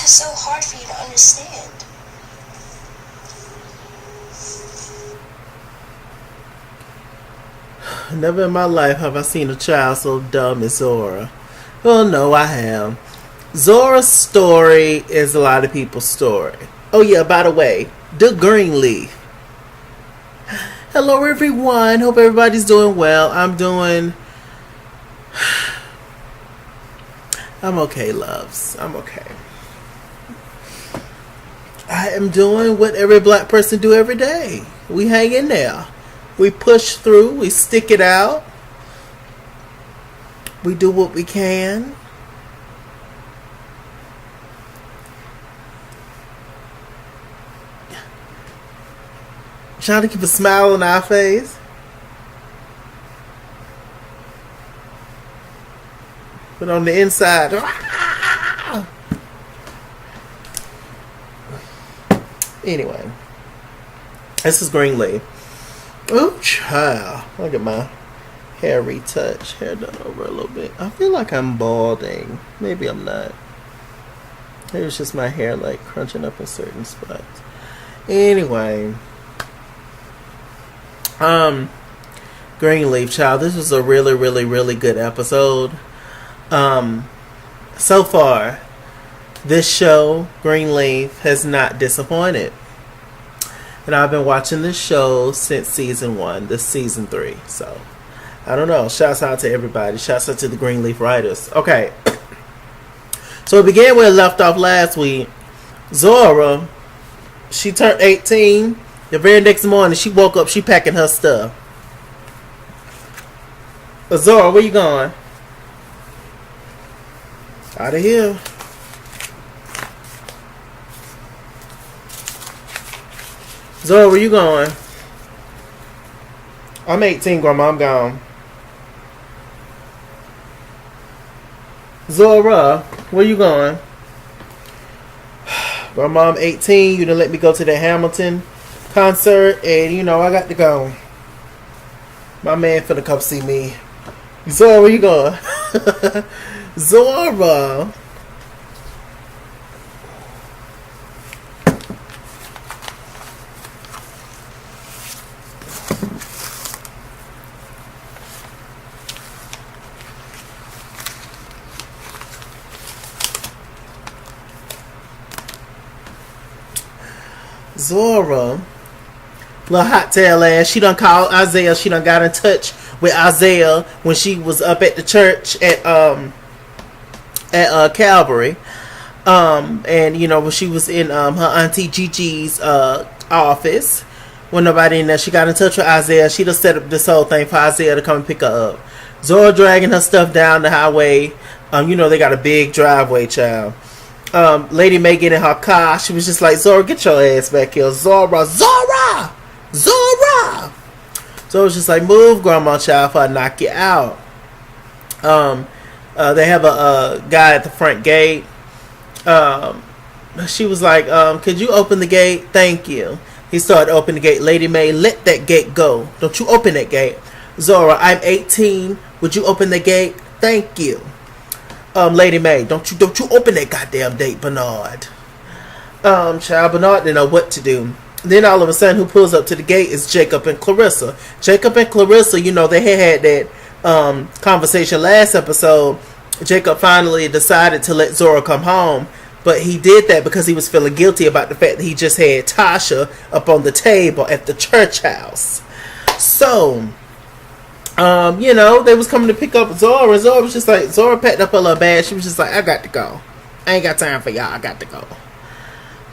is so hard for you to understand? Never in my life have I seen a child so dumb as Zora. Well, no, I have. Zora's story is a lot of people's story. Oh yeah, by the way, the Greenleaf. Hello everyone. Hope everybody's doing well. I'm okay, loves. I'm okay. I am doing what every black person do every day. We hang in there. We push through. We stick it out. We do what we can. Trying to keep a smile on our face. But on the inside, anyway, this is Greenleaf. Oh, child. Look at my hair retouched. Hair done over a little bit. I feel like I'm balding. Maybe I'm not. Maybe it's just my hair like crunching up in certain spots. Anyway. Greenleaf, child. This was a really, really, really good episode. So far, this show, Greenleaf, has not disappointed. And I've been watching this show since season 1. This season 3. So, I don't know. Shouts out to everybody. Shouts out to the Greenleaf writers. Okay. So, it began where it left off last week. Zora, she turned 18. The very next morning, she woke up. She packing her stuff. Zora, where you going? Out of here. Zora, where you going? I'm 18, Grandma. I'm gone. Zora, where you going? Grandma, I'm 18. You done let me go to the Hamilton concert, and you know I got to go. My man finna come see me. Zora, where you going? Zora. Zora, little hot tail ass, she done called Isaiah. She done got in touch with Isaiah when she was up at the church at Calvary. And you know, when she was in her auntie Gigi's office, when nobody in there, she got in touch with Isaiah. She just set up this whole thing for Isaiah to come and pick her up. Zora dragging her stuff down the highway. You know they got a big driveway, child. Lady May get in her car. She was just like, Zora, get your ass back here. Zora. So it was just like, move, Grandma, child, for I knock you out. They have a guy at the front gate. She was like, could you open the gate? Thank you. He started to open the gate. Lady May, let that gate go. Don't you open that gate. Zora, I'm 18. Would you open the gate? Thank you. Lady May, don't you open that goddamn gate, Bernard. Child, Bernard didn't know what to do. Then all of a sudden, who pulls up to the gate is Jacob and Clarissa. Jacob and Clarissa, you know, they had that conversation last episode. Jacob finally decided to let Zora come home, but he did that because he was feeling guilty about the fact that he just had Tasha up on the table at the church house. So, you know, they was coming to pick up Zora, and Zora was just like, Zora packed up her little bag. She was just like, I got to go. I ain't got time for y'all. I got to go.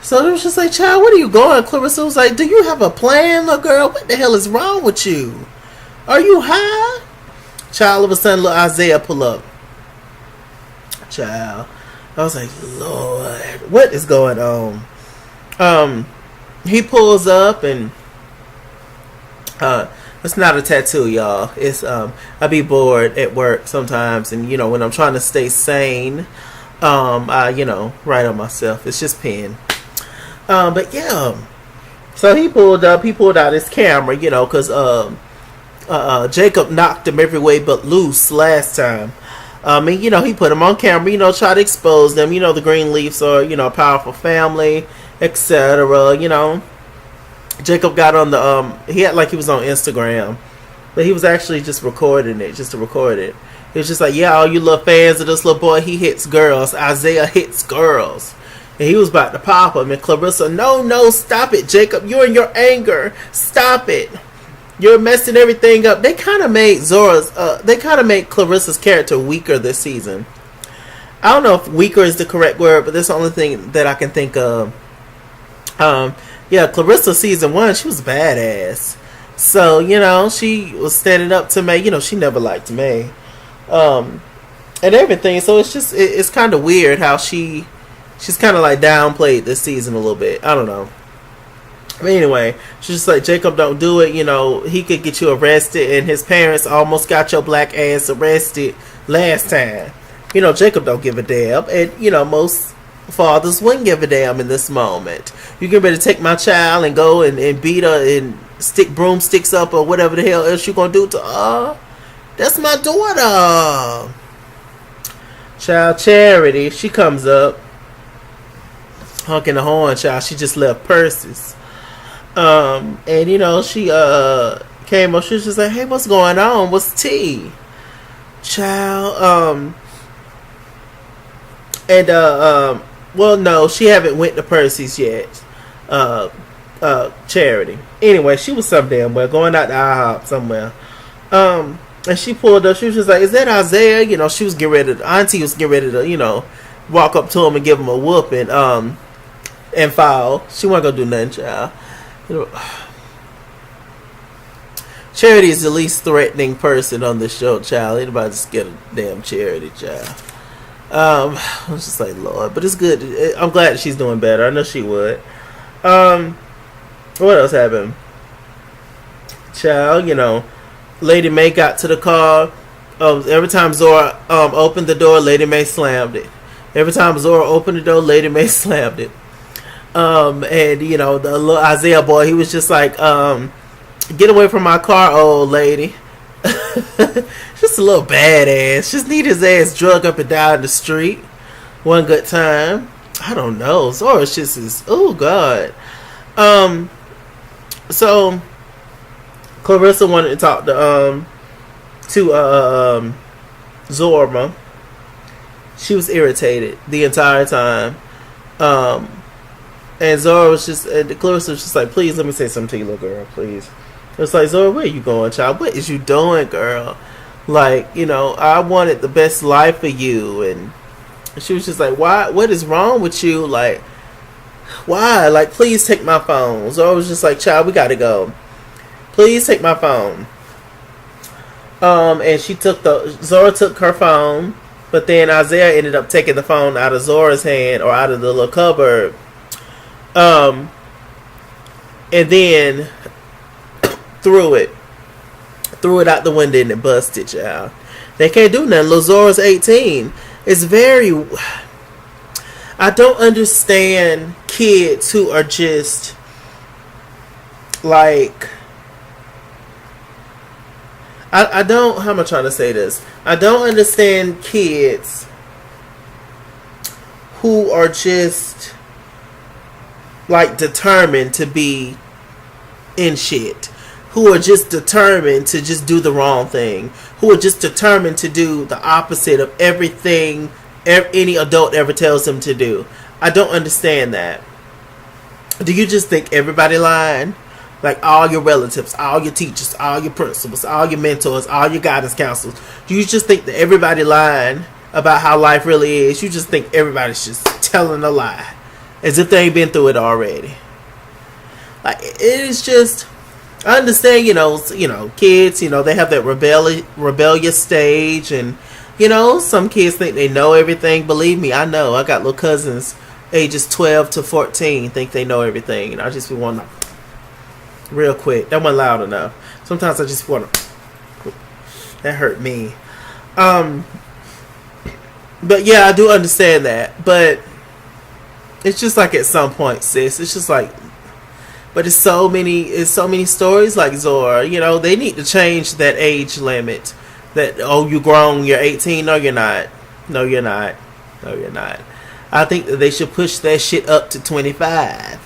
So it was just like, child, where are you going? Clarissa was like, do you have a plan, little girl? What the hell is wrong with you? Are you high? Child, all of a sudden, little Isaiah pull up. Child. I was like, Lord, what is going on? He pulls up and it's not a tattoo, y'all. It's I be bored at work sometimes, and you know, when I'm trying to stay sane, I, you know, write on myself. It's just pen. But yeah. So he pulled out his camera, you know, because Jacob knocked him every way but loose last time. And he put them on camera. Try to expose them. The Greenleafs are a powerful family, etc. Jacob got on the he had like he was on Instagram, but he was actually just recording it, just to record it. He was just like, yeah, all you little fans of this little boy, he hits girls. Isaiah hits girls. And he was about to pop him. And Clarissa, no, stop it, Jacob. You're in your anger. Stop it. You're messing everything up. They kind of made Clarissa's character weaker this season. I don't know if weaker is the correct word, but that's the only thing that I can think of. Yeah, Clarissa season 1, she was badass. So, she was standing up to May. She never liked May. And everything. So it's kind of weird how she's kind of like downplayed this season a little bit. I don't know. But anyway, she's just like, Jacob, don't do it. He could get you arrested, and his parents almost got your black ass arrested last time. Jacob don't give a damn. And, most fathers wouldn't give a damn in this moment. You get ready to take my child and go and beat her and stick broomsticks up or whatever the hell else you gonna do to her. That's my daughter. Child Charity, she comes up, honking the horn, child. She just left Percy's. And she came up, she was just like, hey, what's going on? What's tea? Child, well, no, she haven't went to Percy's yet. Charity. Anyway, she was some damn well going out to IHOP somewhere. And she pulled up. She was just like, "Is that Isaiah?" She was getting ready. Auntie was getting ready to, walk up to him and give him a whooping. And foul. She wasn't gonna do nothing, child. Charity is the least threatening person on the show, child. Anybody just get a damn Charity, child. I was just like, Lord, but it's good. I'm glad that she's doing better. I know she would. What else happened? Child, Lady May got to the car. Every time Zora opened the door, Lady May slammed it. Every time Zora opened the door, Lady May slammed it. And the little Isaiah boy, he was just like, get away from my car, old lady. Just a little badass. Just need his ass drug up and down the street. One good time. I don't know. Zora's just is, oh God. So Clarissa wanted to talk to Zorma. She was irritated the entire time. And Zora was just, Clarissa was just like, please let me say something to you, little girl, please. It's like, Zora, where are you going, child? What is you doing, girl? Like, I wanted the best life for you. And she was just like, why? What is wrong with you? Like, why? Like, please take my phone. Zora was just like, child, we gotta go. Please take my phone. And Zora took her phone, but then Isaiah ended up taking the phone out of Zora's hand or out of the little cupboard. And then threw it out the window and it busted, child. They can't do nothing. Lil Zora's 18. It's very, I don't understand kids who are just like, I don't, how am I trying to say this? I don't understand kids who are just like determined to be in shit, who are just determined to just do the wrong thing, who are just determined to do the opposite of everything any adult ever tells them to do. I don't understand that. Do you just think everybody lying? Like all your relatives, all your teachers, all your principals, all your mentors, all your guidance counselors. Do you just think that everybody lying about how life really is? You just think everybody's just telling a lie, as if they ain't been through it already. Like, it is just, I understand, kids, they have that rebellious stage, and, some kids think they know everything. Believe me, I know. I got little cousins, ages 12 to 14, think they know everything, and I just be wanting to, real quick. That wasn't loud enough. Sometimes I just want to, that hurt me. But yeah, I do understand that, but it's just like at some point, sis, it's just like, but it's so many stories like Zora. They need to change that age limit that, oh, you grown, you're 18. No, you're not. No, you're not. No, you're not. I think that they should push that shit up to 25.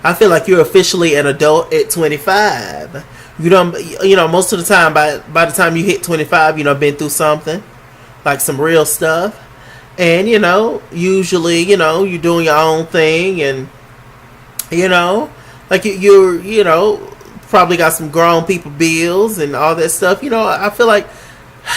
I feel like you're officially an adult at 25. Most of the time, by the time you hit 25, been through something, like some real stuff. And, usually, you're doing your own thing, and, like you're probably got some grown people bills and all that stuff. I feel like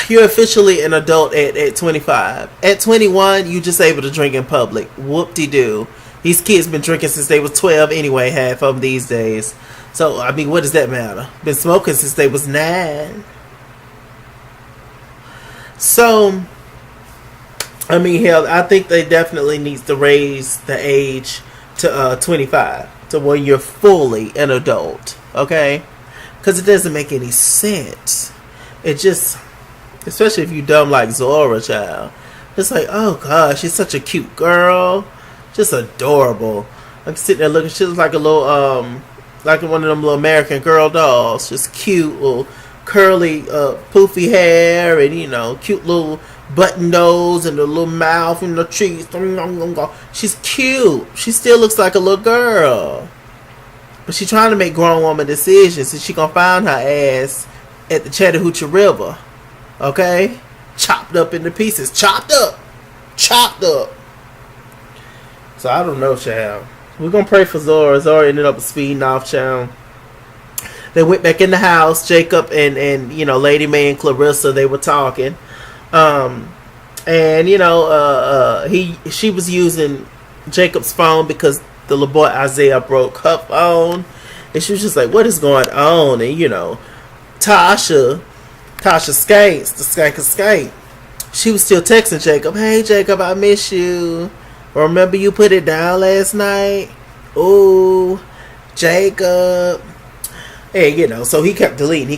you're officially an adult at 25. At 21, you just able to drink in public. Whoop-de-doo. These kids been drinking since they was 12 anyway, half of them these days. So, I mean, what does that matter? Been smoking since they was 9. So, I mean, hell, I think they definitely needs to raise the age to 25. To where you're fully an adult. Okay? Because it doesn't make any sense. It just... Especially if you dumb like Zora, child. It's like, oh gosh, she's such a cute girl. Just adorable. I'm sitting there looking, she looks like a little, like one of them little American Girl dolls. Just cute, little curly, poofy hair, and cute little button nose and the little mouth and the cheeks. She's cute. She still looks like a little girl. But she's trying to make grown woman decisions, and she gonna find her ass at the Chattahoochee River. Okay? Chopped up into pieces. Chopped up. Chopped up. So I don't know, child. We're going to pray for Zora. Zora ended up speeding off, child. They went back in the house. Jacob and Lady Mae and Clarissa, they were talking. She was using Jacob's phone because the little boy Isaiah broke her phone. And she was just like, what is going on? And, Tasha Skates, the Skank of Skate. She was still texting Jacob. Hey, Jacob, I miss you. Remember you put it down last night? Ooh, Jacob. And, so he kept deleting.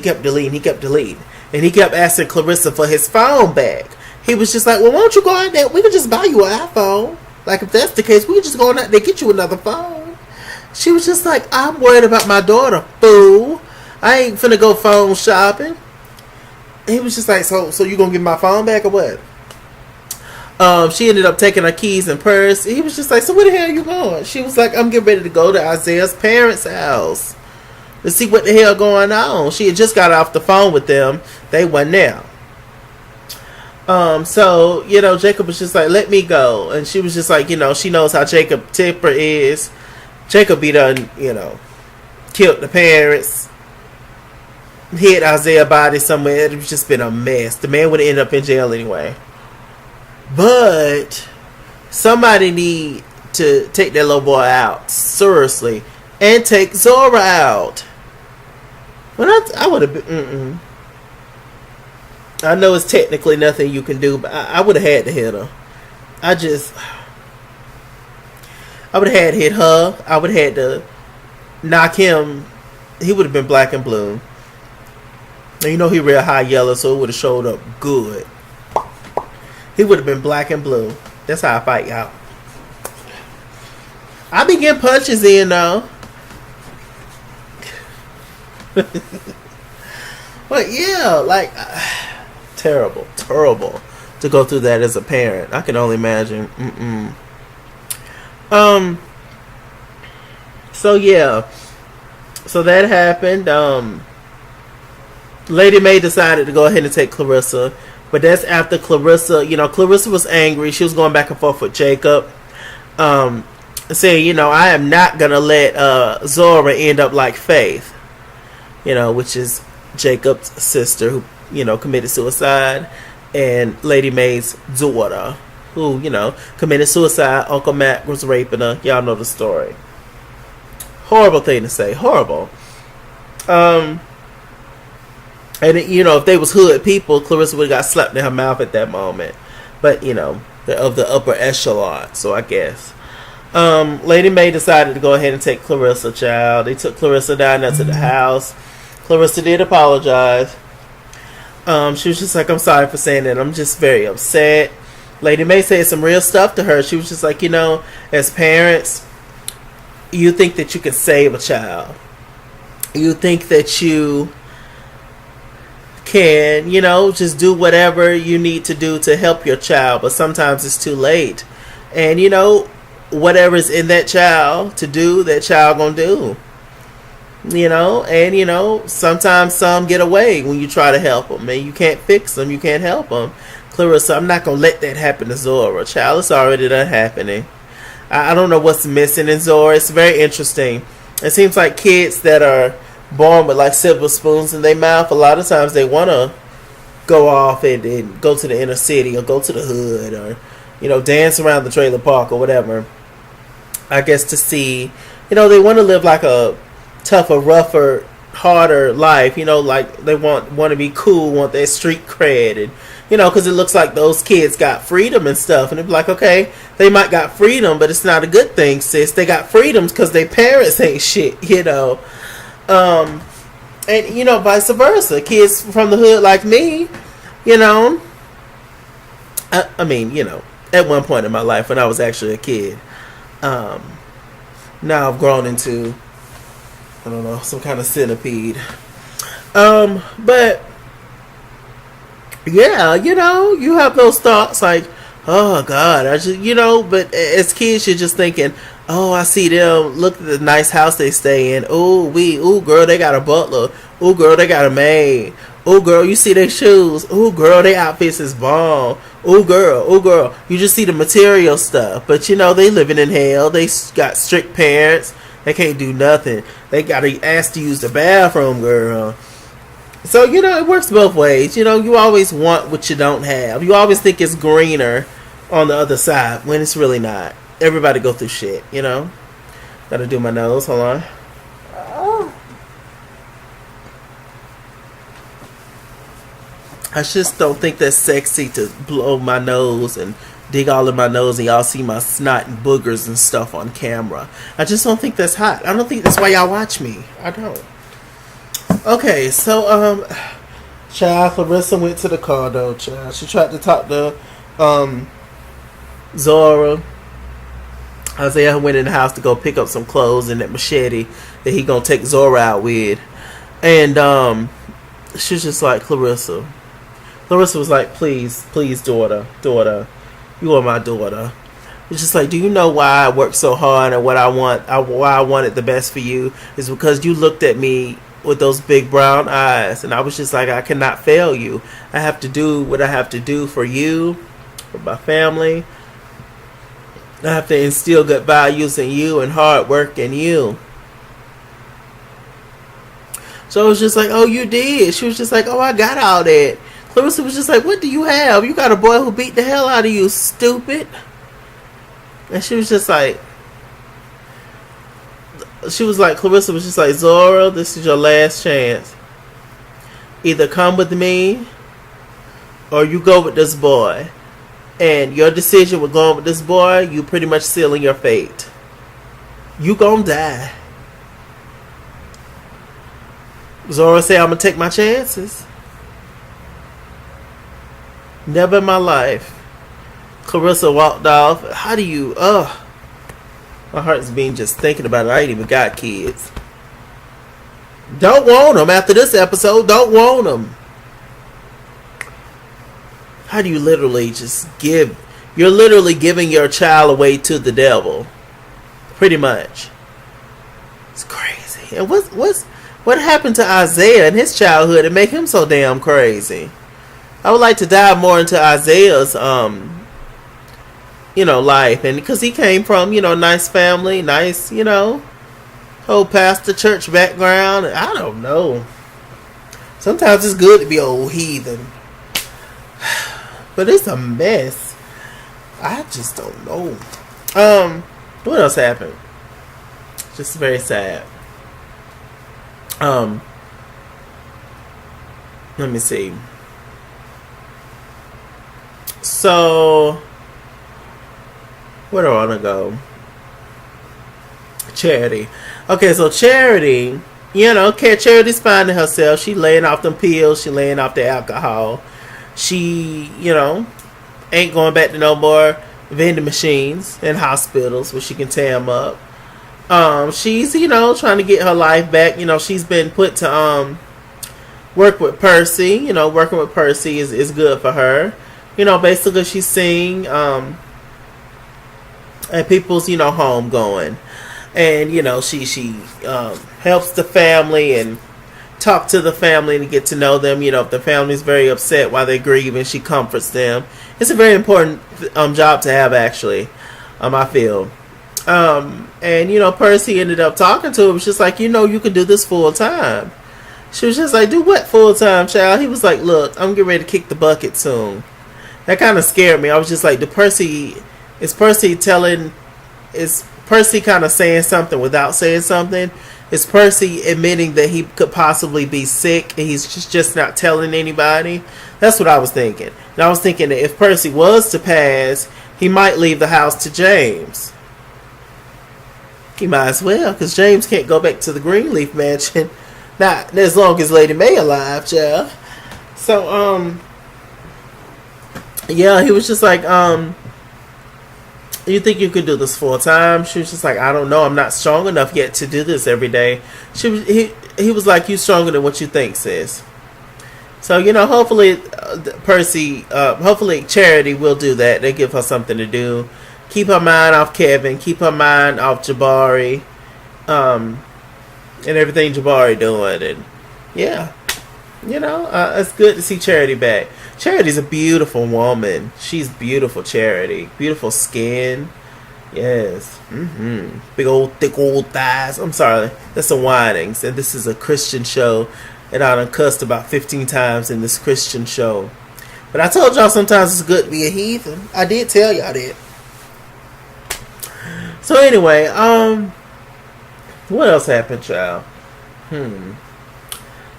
And he kept asking Clarissa for his phone back. He was just like, well, why don't you go out there? We could just buy you an iPhone. Like, if that's the case, we could just go out there and get you another phone. She was just like, I'm worried about my daughter, fool. I ain't finna go phone shopping. He was just like, so you gonna give my phone back or what? She ended up taking her keys and purse. He was just like, so where the hell are you going? She was like, I'm getting ready to go to Isaiah's parents' house to see what the hell going on. She had just got off the phone with them. They wasn't there. So, Jacob was just like, let me go. And she was just like, she knows how Jacob temper is. Jacob be done, killed the parents. Hid Isaiah's body somewhere. It was just been a mess. The man would end up in jail anyway. But somebody need to take that little boy out seriously and take Zora out. When I would have been. I know it's technically nothing you can do, but I would have had to hit her. I would have had to hit her. I would have had to knock him. He would have been black and blue. And he real high yellow, so it would have showed up good. He would have been black and blue. That's how I fight, y'all. I be getting punches in, though. But yeah, like, terrible to go through that as a parent. I can only imagine. So yeah. So that happened. Lady Mae decided to go ahead and take Clarissa. But that's after Clarissa, Clarissa was angry. She was going back and forth with Jacob. Saying, I am not going to let Zora end up like Faith. Which is Jacob's sister who, committed suicide. And Lady Mae's daughter who, committed suicide. Uncle Matt was raping her. Y'all know the story. Horrible thing to say. Horrible. And, if they was hood people, Clarissa would have got slapped in her mouth at that moment. But, they're of the upper echelon, so I guess. Lady Mae decided to go ahead and take Clarissa, child. They took Clarissa down there to the house. Clarissa did apologize. She was just like, I'm sorry for saying that. I'm just very upset. Lady Mae said some real stuff to her. She was just like, as parents, you think that you can save a child. You think that you can, just do whatever you need to do to help your child, but sometimes it's too late. And whatever's in that child to do, that child gonna do. And sometimes some get away when you try to help them, and you can't fix them, you can't help them. Clarissa, I'm not gonna let that happen to Zora. Child, it's already done happening. I don't know what's missing in Zora. It's very interesting. It seems like kids that are born with like silver spoons in their mouth, a lot of times they want to go off and go to the inner city or go to the hood or dance around the trailer park or whatever, I guess, to see, they want to live like a tougher, rougher, harder life, like they want to be cool, want their street cred, and because it looks like those kids got freedom and stuff, and it'd be like, okay, they might got freedom, but it's not a good thing, sis. They got freedoms because their parents ain't shit, and vice versa. Kids from the hood like me, I mean, at one point in my life when I was actually a kid. Now I've grown into, I don't know, some kind of centipede. But yeah, you have those thoughts like, oh God, I just, but as kids you're just thinking, oh, I see them, look at the nice house they stay in. Ooh, girl, they got a butler. Ooh, girl, they got a maid. Ooh, girl, you see their shoes. Ooh, girl, their outfits is bomb. Ooh, girl. You just see the material stuff. But, they living in hell. They got strict parents. They can't do nothing. They got to ask to use the bathroom, girl. So, it works both ways. You always want what you don't have. You always think it's greener on the other side when it's really not. Everybody go through shit, Gotta do my nose. Hold on. I just don't think that's sexy to blow my nose and dig all in my nose and y'all see my snot and boogers and stuff on camera. I just don't think that's hot. I don't think that's why y'all watch me. I don't. Okay, so child, Clarissa went to the car though, child. She tried to talk to Zora. Isaiah went in the house to go pick up some clothes and that machete that he gonna take Zora out with. And she's just like, Clarissa was like, please, daughter, you are my daughter. It's just like, do you know why I worked so hard and what I want, why I wanted the best for you? Is because you looked at me with those big brown eyes, and I was just like, I cannot fail you. I have to do what I have to do for you, for my family. I have to instill good values in you and hard work in you. So it was just like, oh, you did. She was just like, oh, I got all that. Clarissa was just like, what do you have? You got a boy who beat the hell out of you, stupid. And she was just like, Clarissa was just like, Zora, this is your last chance. Either come with me or you go with this boy. And your decision with going with this boy, you pretty much sealing your fate. You gonna die. Zora said, I'm gonna take my chances. Never in my life. Clarissa walked off. How do you, my heart's beating just thinking about it. I ain't even got kids. Don't want them after this episode. Don't want them. How do you literally just give? You're literally giving your child away to the devil. Pretty much. It's crazy. And what happened to Isaiah in his childhood to make him so damn crazy? I would like to dive more into Isaiah's life, and because he came from, nice family, nice, whole pastor church background. I don't know. Sometimes it's good to be old heathen. But it's a mess. I just don't know. What else happened? Just very sad. Let me see. So, where do I want to go? Charity. Okay, so Charity, Charity's finding herself. She laying off them pills. She laying off the alcohol. She, ain't going back to no more vending machines in hospitals where she can tear them up. She's, trying to get her life back. She's been put to work with Percy. You know, working with Percy is good for her. You know, basically she's seeing at people's, you know, home going. And, you know, she helps the family and talk to the family and get to know them. You know, if the family's very upset while they're grieving, she comforts them. It's a very important job to have, actually, I feel. And, you know, Percy ended up talking to him. She's like, you know, you can do this full time. She was just like, do what full time, child? He was like, look, I'm getting ready to kick the bucket soon. That kind of scared me. I was just like, is Percy kind of saying something without saying something? Is Percy admitting that he could possibly be sick and he's just not telling anybody? That's what I was thinking. And I was thinking that if Percy was to pass, he might leave the house to James. He might as well, because James can't go back to the Greenleaf mansion. Not as long as Lady May alive, child. So, yeah, he was just like, you think you could do this full time? She was just like, I don't know. I'm not strong enough yet to do this every day. He was like, you stronger than what you think, sis. So, you know, hopefully hopefully Charity will do that. They give her something to do. Keep her mind off Kevin. Keep her mind off Jabari. And everything Jabari doing. And yeah, you know, it's good to see Charity back. Charity's a beautiful woman. She's beautiful, Charity. Beautiful skin. Yes. Big old, thick old thighs. I'm sorry. That's some whinings. And this is a Christian show. And I done cussed about 15 times in this Christian show. But I told y'all sometimes it's good to be a heathen. I did tell y'all that. So anyway, what else happened, child?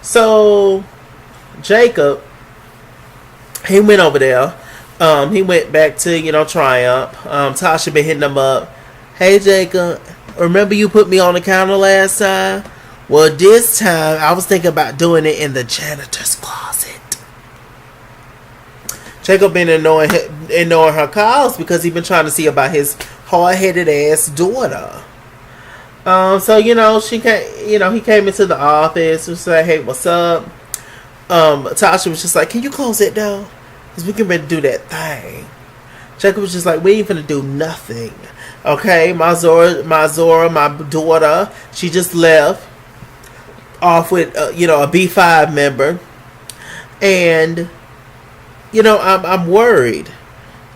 So, Jacob, he went over there. He went back to, you know, Triumph. Tasha been hitting him up. Hey, Jacob, remember you put me on the counter last time? Well, this time, I was thinking about doing it in the janitor's closet. Jacob been ignoring her calls because he been trying to see about his hard-headed ass daughter. So, you know, he came into the office and said, hey, what's up? Tasha was just like, can you close that door? Because we can ready to do that thing. Jacob was just like, we ain't finna do nothing. Okay, my Zora, my daughter, she just left off with, you know, a B5 member. And, you know, I'm worried.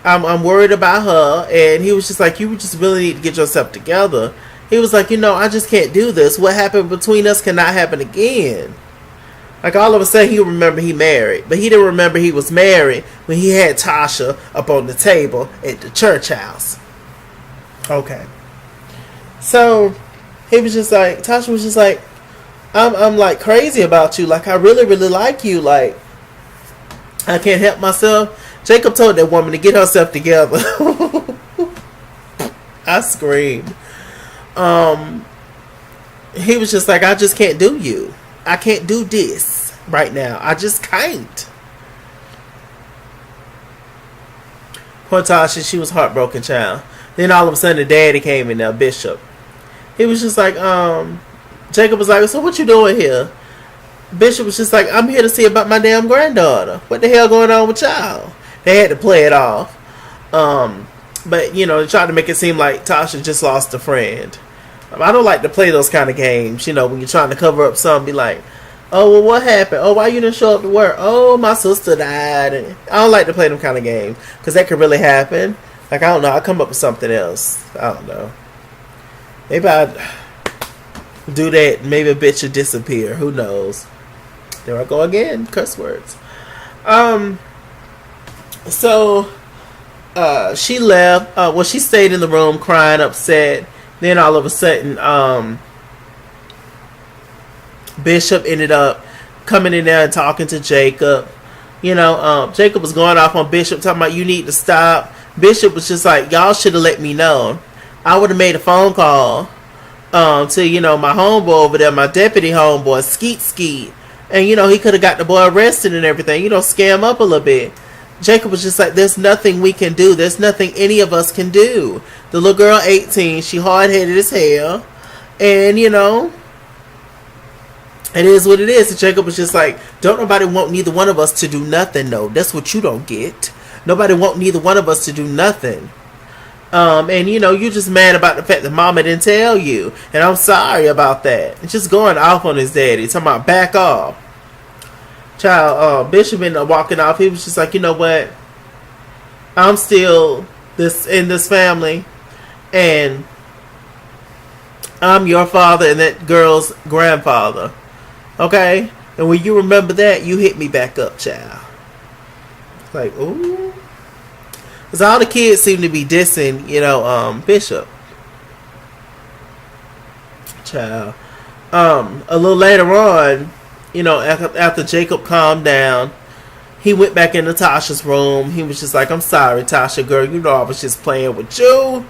I'm worried about her. And he was just like, you just really need to get yourself together. He was like, you know, I just can't do this. What happened between us cannot happen again. Like, all of a sudden, he remember he married. But he didn't remember he was married when he had Tasha up on the table at the church house. Okay. So, he was just like, Tasha was just like, I'm like crazy about you. Like, I really, really like you. Like, I can't help myself. Jacob told that woman to get herself together. I screamed. He was just like, I just can't do you. I can't do this right now. I just can't. Poor Tasha, she was heartbroken, child. Then all of a sudden the daddy came in there, Bishop. He was just like, Jacob was like, so what you doing here? Bishop was just like, I'm here to see about my damn granddaughter. What the hell going on with y'all? They had to play it off. But, you know, they tried to make it seem like Tasha just lost a friend. I don't like to play those kind of games, you know, when you're trying to cover up something, be like, oh, well, what happened? Oh, why you didn't show up to work? Oh, my sister died. And I don't like to play them kind of games, because that could really happen. Like, I don't know, I'll come up with something else. I don't know. Maybe I'd do that, maybe a bitch would disappear. Who knows? There I go again, curse words. So, she left. Well, she stayed in the room crying, upset. Then all of a sudden, Bishop ended up coming in there and talking to Jacob. You know, Jacob was going off on Bishop, talking about, you need to stop. Bishop was just like, y'all should have let me know. I would have made a phone call to, you know, my homeboy over there, my deputy homeboy, Skeet. And, you know, he could have got the boy arrested and everything. You know, scam up a little bit. Jacob was just like, there's nothing we can do. There's nothing any of us can do. The little girl, 18, she hard-headed as hell. And, you know, It is what it is. And Jacob was just like, don't nobody want neither one of us to do nothing, though. That's what you don't get. Nobody want neither one of us to do nothing. And you're just mad about the fact that mama didn't tell you. And I'm sorry about that. And just going off on his daddy. Talking about back off. Child, Bishop ended up walking off. He was just like, you know what? I'm still in this family. And I'm your father and that girl's grandfather. Okay? And when you remember that, you hit me back up, child. Like, ooh. Because all the kids seem to be dissing, Bishop. Child. A little later on, after Jacob calmed down, he went back into Tasha's room. He was just like, I'm sorry, Tasha, girl. I was just playing with you.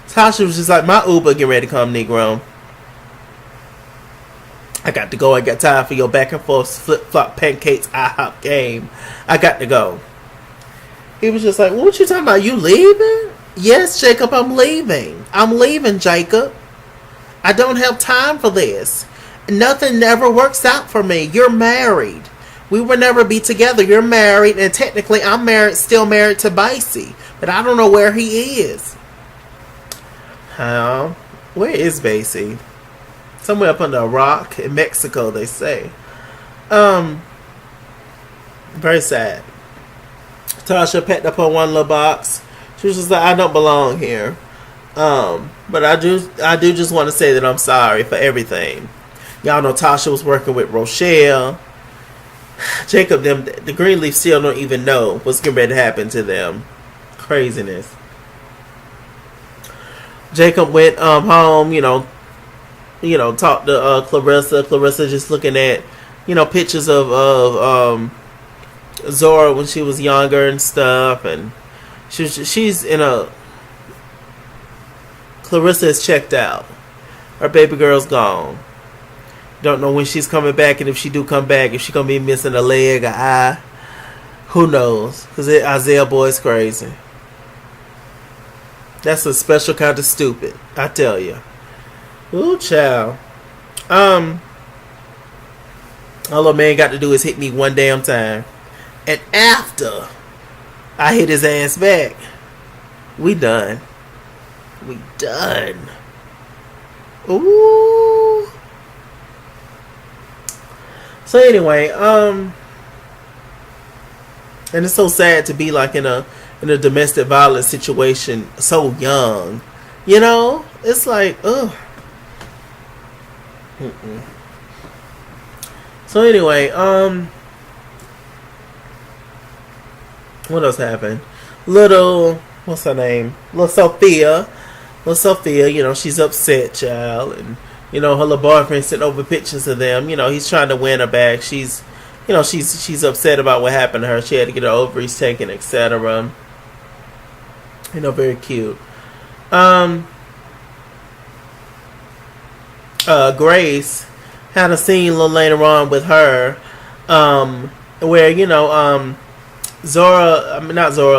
Tasha was just like, my Uber getting ready to come, Negro. I got to go. I got time for your back and forth flip-flop pancakes IHOP game. I got to go. He was just like, what you talking about? You leaving? Yes, Jacob, I'm leaving. I'm leaving, Jacob. I don't have time for this. Nothing never works out for me. You're married. We will never be together. You're married, and technically I'm still married to Bicey. But I don't know where he is. Where is Bicey? Somewhere up under a rock in Mexico, they say. Very sad. Tasha packed up her one little box. She was just like, I don't belong here. But I do just want to say that I'm sorry for everything. Y'all know Tasha was working with Rochelle. Jacob, the Greenleaf still don't even know what's getting ready to happen to them. Craziness. Jacob went home, talked to Clarissa. Clarissa just looking at, pictures of Zora when she was younger and stuff, and she's in a. Clarissa is checked out. Her baby girl's gone. Don't know when she's coming back, and if she do come back, if she gonna be missing a leg, an eye, who knows? Because Isaiah boy's crazy. That's a special kind of stupid, I tell you. Ooh, child. All a man got to do is hit me one damn time. And after I hit his ass back, we done. We done. Ooh. So anyway, and it's so sad to be like in a domestic violence situation so young. It's like, ugh. Mm-mm. So anyway, what else happened? What's her name? Little Sophia, she's upset, child, and her little boyfriend sent over pictures of them. He's trying to win her back. She's upset about what happened to her. She had to get her ovaries taken, etc. Very cute. Grace had a scene a little later on with her, where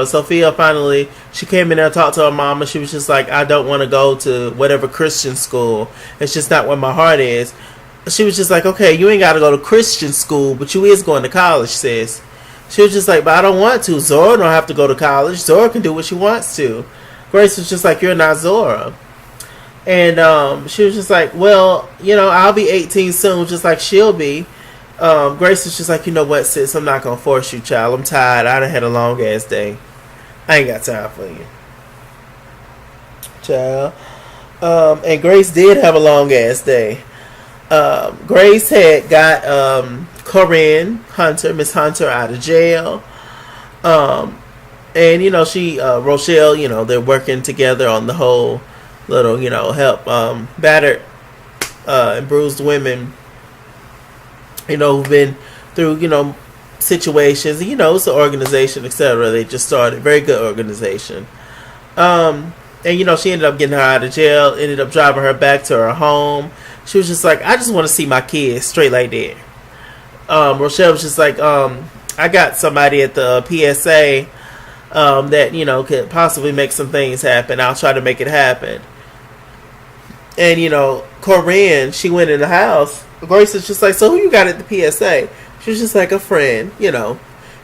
Sophia finally, she came in there and talked to her mom, and she was just like, I don't want to go to whatever Christian school. It's just not where my heart is. She was just like, okay, you ain't got to go to Christian school, but you is going to college, sis. She was just like, but I don't want to. Zora don't have to go to college. Zora can do what she wants to. Grace was just like, you're not Zora. And she was just like, well, I'll be 18 soon, just like she'll be. Grace was just like, you know what, sis, I'm not going to force you, child. I'm tired. I done had a long ass day. I ain't got time for you, child. And Grace did have a long ass day. Grace had got Corinne Hunter, Miss Hunter, out of jail. And she Rochelle, they're working together on the whole little, help battered and bruised women, who've been through, situations. It's an organization, etc. They just started. Very good organization. And she ended up getting her out of jail, ended up driving her back to her home. She was just like, I just want to see my kids, straight like that. Rochelle was just like, I got somebody at the PSA that, could possibly make some things happen. I'll try to make it happen. And, Corinne, she went in the house. Grace is just like, so who you got at the PSA? She was just like, a friend,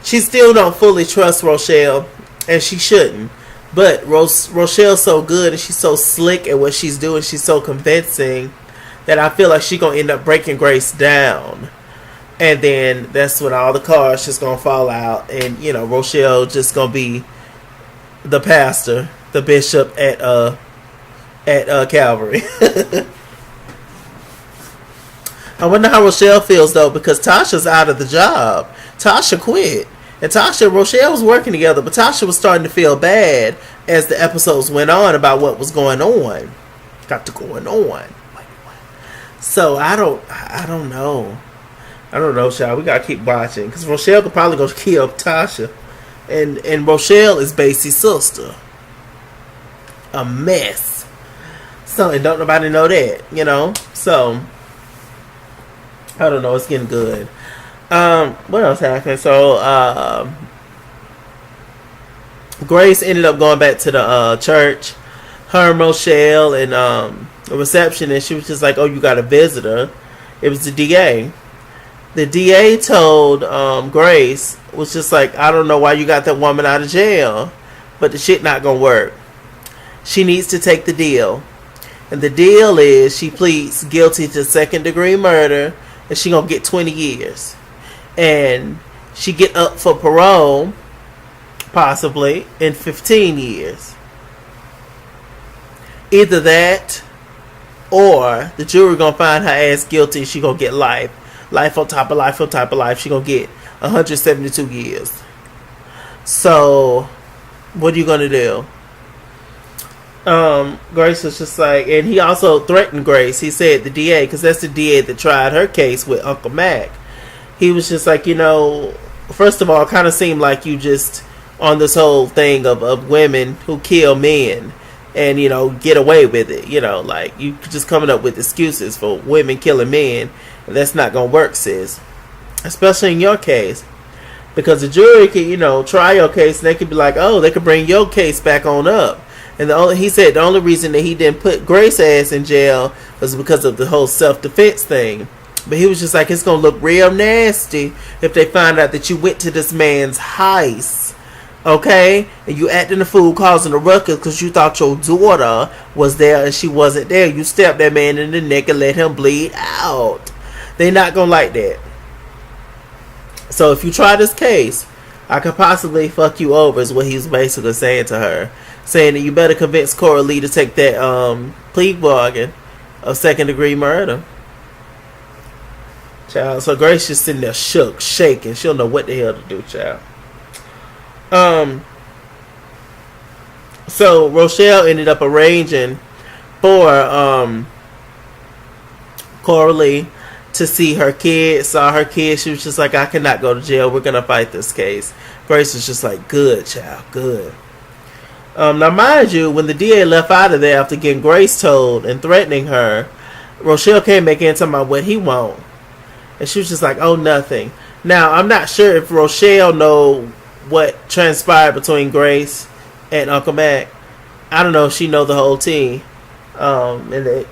She still don't fully trust Rochelle, and she shouldn't. But Rochelle's so good, and she's so slick at what she's doing. She's so convincing that I feel like she's going to end up breaking Grace down. And then that's when all the cards just going to fall out. And, Rochelle just going to be the pastor, the bishop at Calvary. I wonder how Rochelle feels, though, because Tasha's out of the job. Tasha quit. And Rochelle was working together, but Tasha was starting to feel bad as the episodes went on about what was going on. Got to going on. So I don't know. I don't know, child. We gotta keep watching, because Rochelle could probably go kill Tasha. And Rochelle is Basie's sister. A mess. So, and don't nobody know that, So, I don't know. It's getting good. What else happened? So, Grace ended up going back to the church. Her and Rochelle and the receptionist, she was just like, oh, you got a visitor. It was the DA. The DA told Grace, was just like, I don't know why you got that woman out of jail, but the shit not gonna work. She needs to take the deal. And the deal is she pleads guilty to 2nd-degree murder, and she gonna get 20 years. And she get up for parole, possibly, in 15 years. Either that, or the jury gonna find her ass guilty, she gonna get life. Life on top of life on top of life. She gonna get 172 years. So, what are you gonna do? Grace was just like, and he also threatened Grace. He said the DA, because that's the DA that tried her case with Uncle Mac. He was just like, first of all, it kind of seemed like you just on this whole thing of women who kill men and, get away with it. Like you just coming up with excuses for women killing men. And that's not going to work, sis. Especially in your case. Because the jury can, try your case and they could be like, oh, they could bring your case back on up. And he said the only reason that he didn't put Grace's ass in jail was because of the whole self-defense thing. But he was just like, it's going to look real nasty if they find out that you went to this man's house. Okay? And you acting a fool, causing a ruckus because you thought your daughter was there and she wasn't there. You stabbed that man in the neck and let him bleed out. They not going to like that. So if you try this case, I could possibly fuck you over, is what he was basically saying to her. Saying that you better convince Cora Lee to take that plea bargain of 2nd-degree murder. Child. So Grace just sitting there shook, shaking. She don't know what the hell to do, child. So Rochelle ended up arranging for Cora Lee to see her kid. Saw her kid. She was just like, I cannot go to jail. We're gonna fight this case. Grace was just like, good, child, good. Now, mind you, when the DA left out of there after getting Grace told and threatening her, Rochelle came back in talking about what he want. And she was just like, oh, nothing. Now, I'm not sure if Rochelle know what transpired between Grace and Uncle Mac. I don't know if she know the whole tea. And that,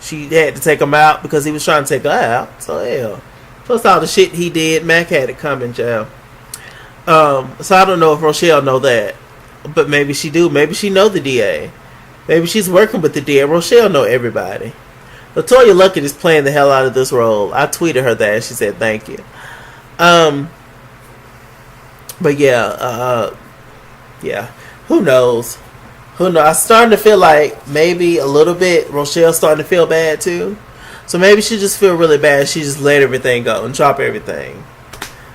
she had to take him out because he was trying to take her out. So, hell. Plus all the shit he did, Mac had it coming, child. So I don't know if Rochelle know that. But maybe she do. Maybe she know the DA. Maybe she's working with the DA. Rochelle know everybody. Latoya Luckett is playing the hell out of this role. I tweeted her that and she said thank you. But yeah, who knows? I'm starting to feel like maybe a little bit Rochelle's starting to feel bad too. So maybe she just feel really bad. She just let everything go and drop everything.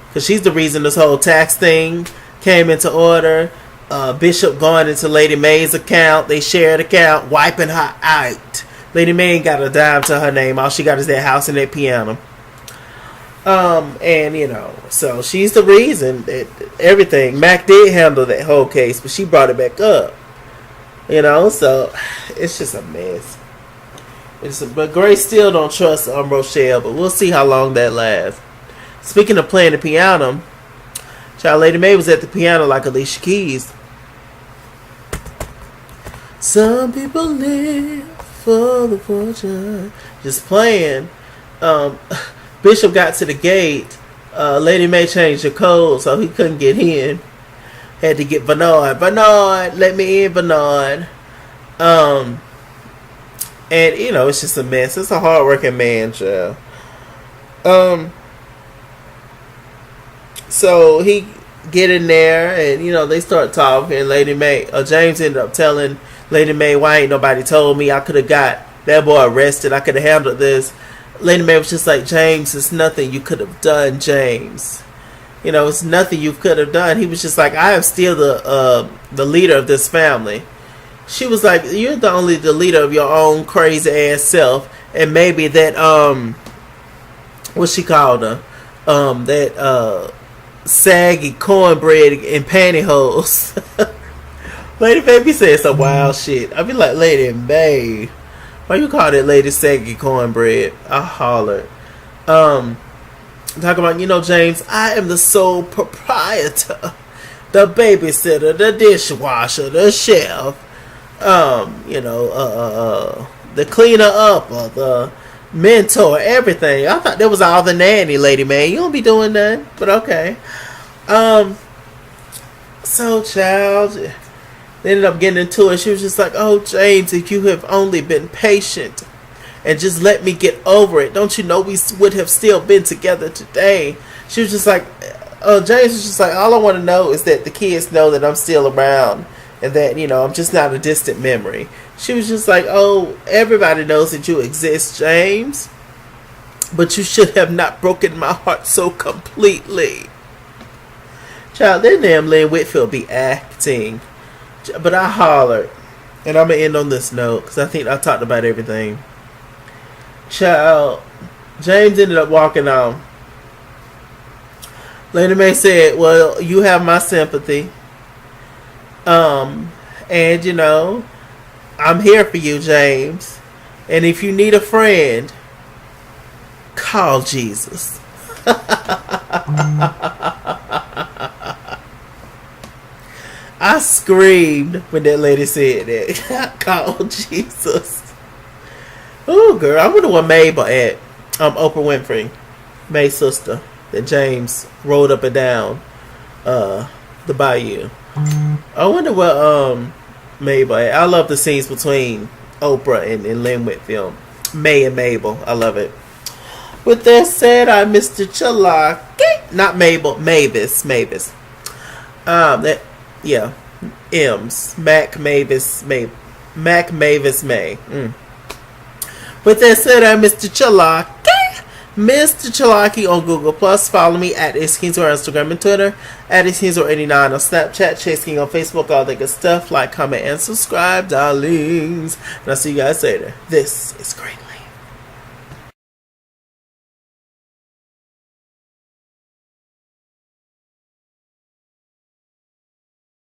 Because she's the reason this whole tax thing came into order. Bishop going into Lady May's account. They shared account, wiping her out. Lady May ain't got a dime to her name. All she got is that house and that piano. And so she's the reason that everything. Mac did handle that whole case, but she brought it back up. So it's just a mess. But Grace still don't trust Rochelle, but we'll see how long that lasts. Speaking of playing the piano, child, Lady May was at the piano like Alicia Keys. Some people live for the fortune. Just playing. Bishop got to the gate. Lady May changed the code so he couldn't get in. Had to get Bernard. Bernard, let me in, Bernard. And you know, it's just a mess. It's a hard-working man, child. So he get in there, and you know they start talking. Lady May, James ended up telling Lady May, "Why ain't nobody told me? I could have got that boy arrested. I could have handled this." Lady May was just like, "James, it's nothing you could have done, James. You know, it's nothing you could have done." He was just like, "I am still the leader of this family." She was like, "You're the leader of your own crazy ass self, and maybe that what she called her, that saggy cornbread and pantyhose." Lady Baby said some wild shit. I be like, Lady May, why you call that lady saggy cornbread? I hollered. Talking about, you know, James, I am the sole proprietor, the babysitter, the dishwasher, the chef, you know, the cleaner up, or the mentor, everything. I thought that was all the nanny, Lady May. You don't be doing nothing, but okay. So, child, they ended up getting into it. She was just like, "Oh, James, if you have only been patient and just let me get over it, don't you know we would have still been together today?" She was just like, James was just like, "All I want to know is that the kids know that I'm still around and that, you know, I'm just not a distant memory." She was just like, "Oh, everybody knows that you exist, James, but you should have not broken my heart so completely." Child, that damn Lynn Whitfield be acting. But I hollered, and I'm going to end on this note because I think I talked about everything. Child, James ended up walking on. Lady May said, "Well, you have my sympathy. And, you know, I'm here for you, James. And if you need a friend, call Jesus." I screamed when that lady said that. Call Jesus. Oh, girl, I wonder what Mabel at. Oprah Winfrey, May's sister, that James rode up and down the bayou. I wonder what Mabel at. I love the scenes between Oprah and Lynn Whitfield. May and Mabel. I love it. With that said, I'm Mr. Chalaki. Not Mabel, Mavis. Yeah, M's. Mac Mavis May. With that said, I'm Mr. Chalaki. Mr. Chalaki on Google Plus. Follow me at ItsKingsWorld on Instagram and Twitter. At ItsKingsWorld89 on Snapchat. Chase King on Facebook. All that good stuff. Like, comment, and subscribe, darlings. And I'll see you guys later. This is Greenleaf.